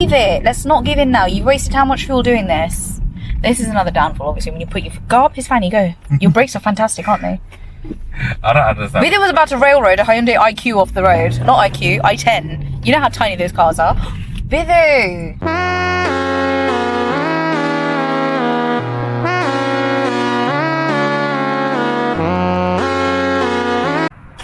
Leave it. Let's not give in now. You've wasted how much fuel doing this. This is another downfall, obviously, when you put your... Go up his fanny, go. Your brakes are fantastic, aren't they? I don't understand. Vidya was about to railroad a Hyundai IQ off the road. Not IQ, i10. You know how tiny those cars are. Vidya!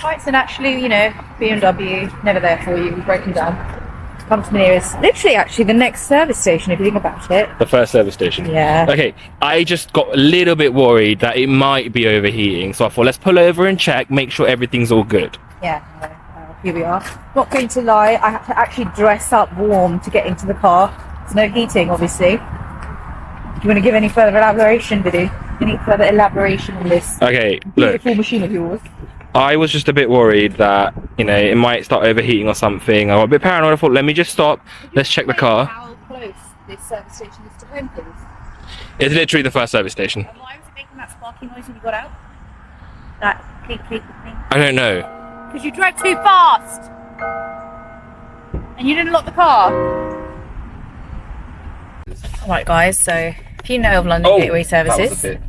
Right, and actually, you know, BMW, never there for you, we've broken down. Come to the nearest, literally actually the next service station if you think about it. The first service station? Yeah. Okay, I just got a little bit worried that it might be overheating, so I thought let's pull over and check, make sure everything's all good. Yeah, here we are. Not going to lie, I had to actually dress up warm to get into the car. There's no heating, obviously. Do you want to give any further elaboration, Vidya? Any further elaboration on this Okay, beautiful look. machine of yours? I was just a bit worried that, you know, it might start overheating or something. I was a bit paranoid. I thought, let me just stop. Let's check the car. How close this service station is to home, please? It's literally the first service station. And why was it making that sparky noise when you got out? That click, click, click. I don't know. Because you drove too fast! And you didn't lock the car. Alright guys, so if you know of London Gateway Services,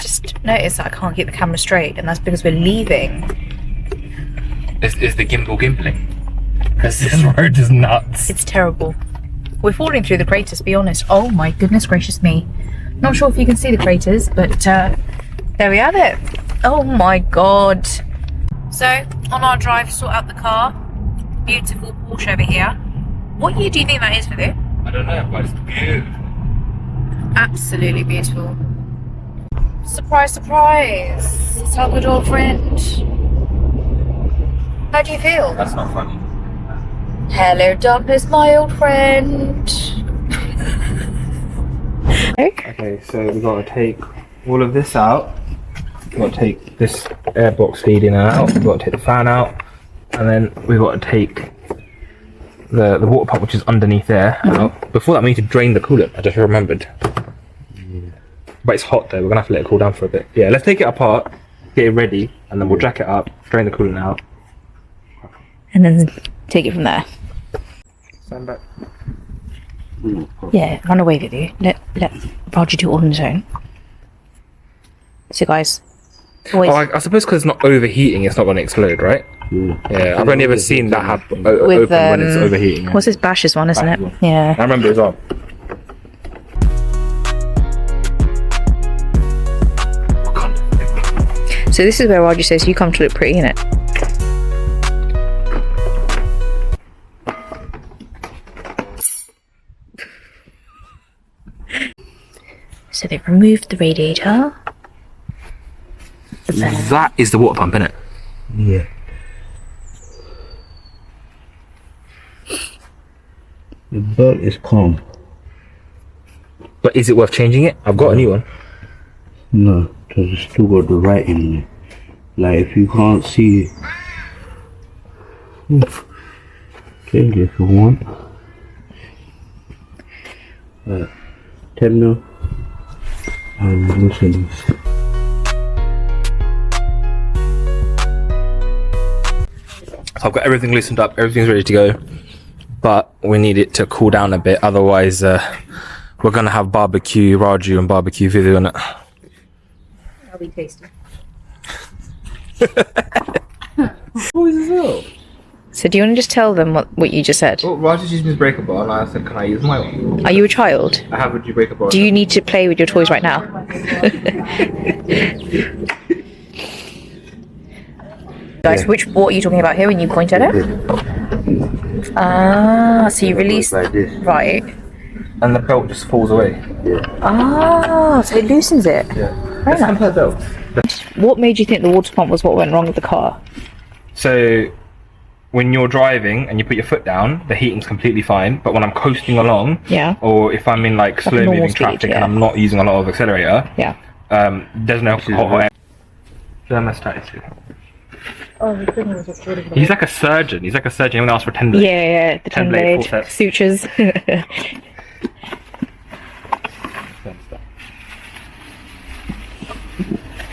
just notice that I can't keep the camera straight, and that's because we're leaving. Is the gimbal gimbling? Because this road is nuts. It's terrible. We're falling through the craters, to be honest. Oh my goodness gracious me. Not sure if you can see the craters, but there we have it. Oh my god. So, on our drive to sort out the car, beautiful Porsche over here. What year do you think that is for this? I don't know, but it's beautiful. Absolutely beautiful. Surprise, surprise. It's our good old friend. How do you feel? That's not funny. Hello, darkness, my old friend. Okay, so we've got to take all of this out. We've got to take this airbox feeding out. We've got to take the fan out. And then we've got to take the water pump, which is underneath there, out. Before that, we need to drain the coolant. I just remembered. But it's hot though, we're gonna have to let it cool down for a bit. Yeah, let's take it apart, get it ready, and then we'll jack it up, drain the coolant out. And then take it from there. Stand back. Yeah, run away with you. Let Roger do it all on his own. So guys, always... Oh, I suppose because it's not overheating, it's not gonna explode, right? Yeah, I've only ever seen that happen, open when it's overheating. What's this Bash's one, isn't it? Yeah. I remember as well. So this is where Roger says you come to look pretty, innit? So they've removed the radiator. That is the water pump, innit? Yeah. The belt is calm. But is it worth changing it? I've got a new one. No, because it's still got the writing in it. Like if you can't see, change it if you want. 10 mil and loosen this. So I've got everything loosened up, everything's ready to go, but we need it to cool down a bit, otherwise we're gonna have barbecue Raju and barbecue Vidya on it. That'll be tasty. Boys as well. So do you want to just tell them what you just said? Well, Raju's using his breaker bar and I said, can I use my one? Are you a child? I have a breaker bar. Do you need to play with your toys right now? Guys, what are you talking about here when you point at it? Ah, so you release... Like this. Right. And the belt just falls away. Ah, so it loosens it. Yeah. Very nice. Compare belt. What made you think the water pump was what went wrong with the car? So when you're driving and you put your foot down, the heating's completely fine. But when I'm coasting along, Yeah. or if I'm in like slow normal moving speed, traffic yeah. and I'm not using a lot of accelerator, Yeah. there's no hot air. Thermostatic. Oh, the thing was just really He's like a surgeon. He's like a surgeon. He only asks for 10 blades. Yeah, the 10 blade forceps. sutures.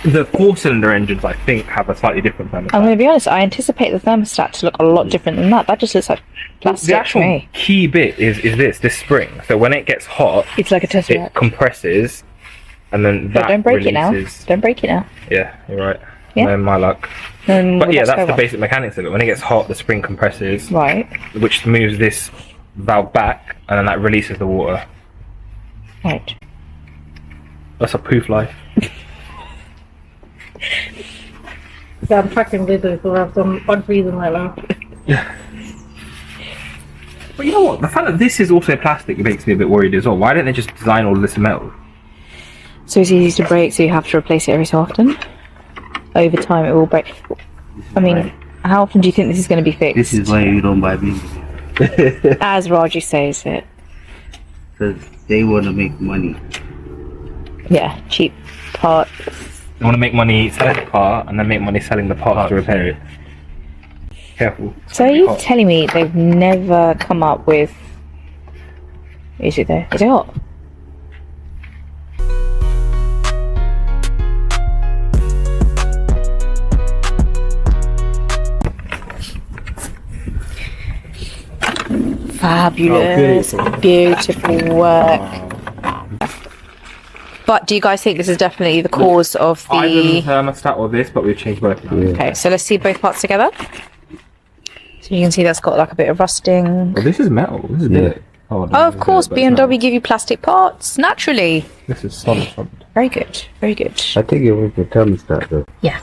The 4-cylinder engines, I think, have a slightly different thermostat. I'm going to be honest, I anticipate the thermostat to look a lot different than that. That just looks like plastic The to actual me. key bit is this spring. So when it gets hot, It's like a test it compresses, and then that don't break releases. it now. Don't break it now. Yeah, you're right. Yeah. No, my luck. But yeah, that's the basic mechanics of it. When it gets hot, the spring compresses, Right. which moves this valve back, and then that releases the water. Right. That's a poof life. So I'm fucking little for some odd reason like that. Yeah. But you know what? The fact that this is also plastic makes me a bit worried as well. Why didn't they just design all of this in metal? So it's easy to break, so you have to replace it every so often. Over time, it will break. I mean, how often do you think this is going to be fixed? This is why you don't buy me. As Raji says it. Because they want to make money. Yeah, cheap parts. They want to make money selling the car, and then make money selling the parts to repair it. Careful. So are you telling me they've never come up with... Is it there? Is it hot? Fabulous, beautiful work. But do you guys think this is definitely the cause of Either the the... thermostat or this, but we've changed both. Okay, so let's see both parts together. So you can see that's got like a bit of rusting. Well, this is metal. This is big. Oh, of course, BMW give you plastic parts, naturally. This is solid. Very good, very good. I think it was the thermostat though. Yeah.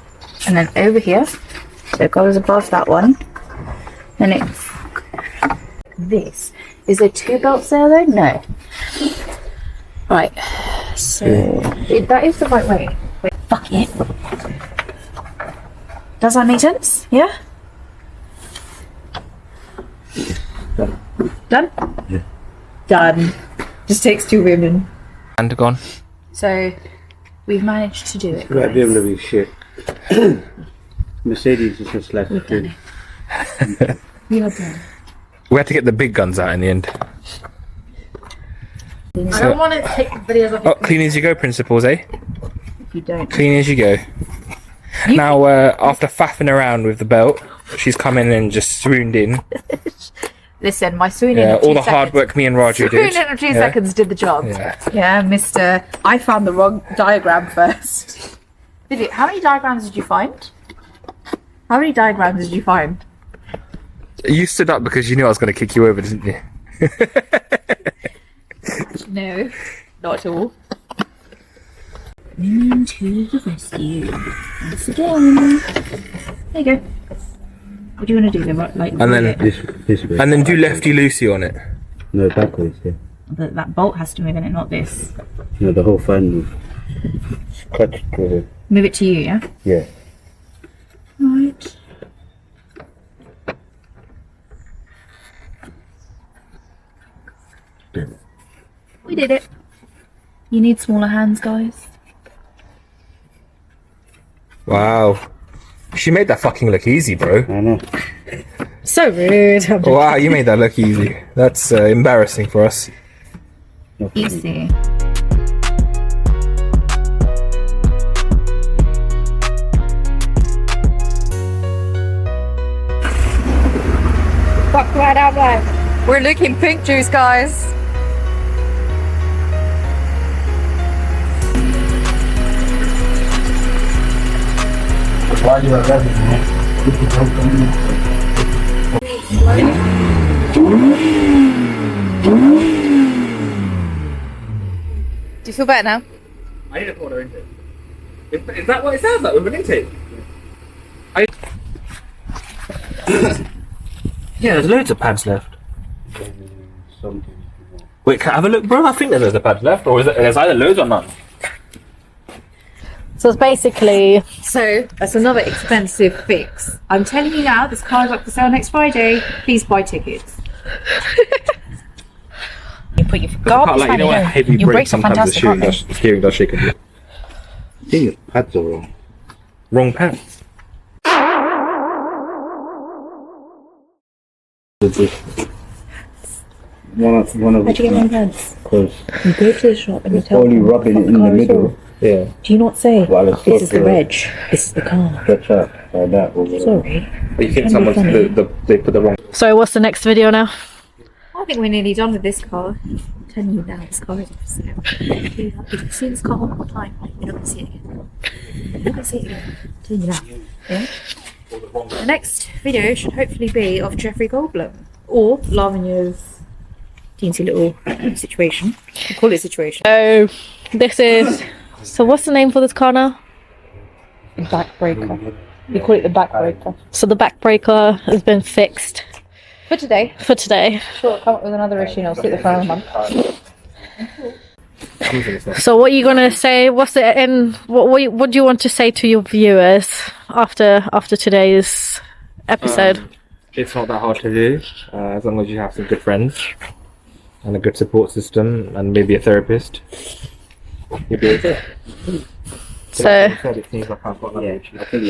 And then over here, so it goes above that one. And it's... This. Is there 2 belts there though? No. Right. So, that is the right way. Wait, fuck it. Does that make sense? Yeah? Done? Yeah. Done. Just takes 2 women. And gone. So, we've managed to do it. Right, guys. BMW shit. Mercedes is just like We've done it. We are done. We had to get the big guns out in the end. I don't want to take videos of Oh, clean as you go principles, eh? If you don't. Clean as you go. Now, after faffing around with the belt, she's come in and just swooned in. Listen, my swooning Yeah, in 2 all the seconds. hard work me and Roger did. Swooning in 2 Yeah. seconds did the job. Yeah. Mr. I found the wrong diagram first. Vivian, how many diagrams did you find? How many diagrams did you find? You stood up because you knew I was going to kick you over, didn't you? No, not at all. Women to the rescue. Once again. There you go. What do you want to do then? Like, And then, this way. and then do lefty loosey on it. No, backwards, yeah. that bolt has to move in it, not this. No, the whole fan move. Clutch driven. Move it to you, yeah? Yeah. Right. We did it. You need smaller hands, guys. Wow. She made that fucking look easy, bro. I know. So rude. Wow, you made that look easy. That's embarrassing for us. Easy. Fuck right out there. We're looking pink juice, guys. Why you are Do you feel better now? I need to put her intake. Is that what it sounds like with an intake? Yeah, there's loads of pads left. Wait, can I have a look, bro? I think there's a pads left, or is there's either loads or none. So it's basically, that's another expensive fix. I'm telling you now, this car is up for sale next Friday. Please buy tickets. You put your Like, you know when a heavy Your brake, brakes are sometimes fantastic, aren't they? the steering does shake a bit. I think the pads are wrong. Wrong pads. One of How'd you get my pants? because You go to the shop and you it's tell only them rubbing what it in car the is middle. yours. Yeah. Do you not say, Well, it's this is the got reg, this is the car? stretch out like that. Over Sorry. But you think Can be someone's funny. they put the wrong. So what's the next video now? I think we're nearly done with this car. I'm telling you now, this car is for sale. If you see this car one more time, you're not going to see it again. You're not going to see it again. I'm telling you now. Yeah? The next video should hopefully be of Jeffrey Goldblum or Lavinia's teensy little situation. We call it situation. So this is. So what's the name for this car now? Backbreaker. We call it the backbreaker. So the backbreaker has been fixed For today. for today. Sure, I'll come up with another issue and I'll sit there for another month. So what are you gonna say? What's the end? What do you want to say to your viewers after today's episode? It's not that hard to do, as long as you have some good friends and a good support system and maybe a therapist. You'll be okay. So It seems like I've got another issue. I think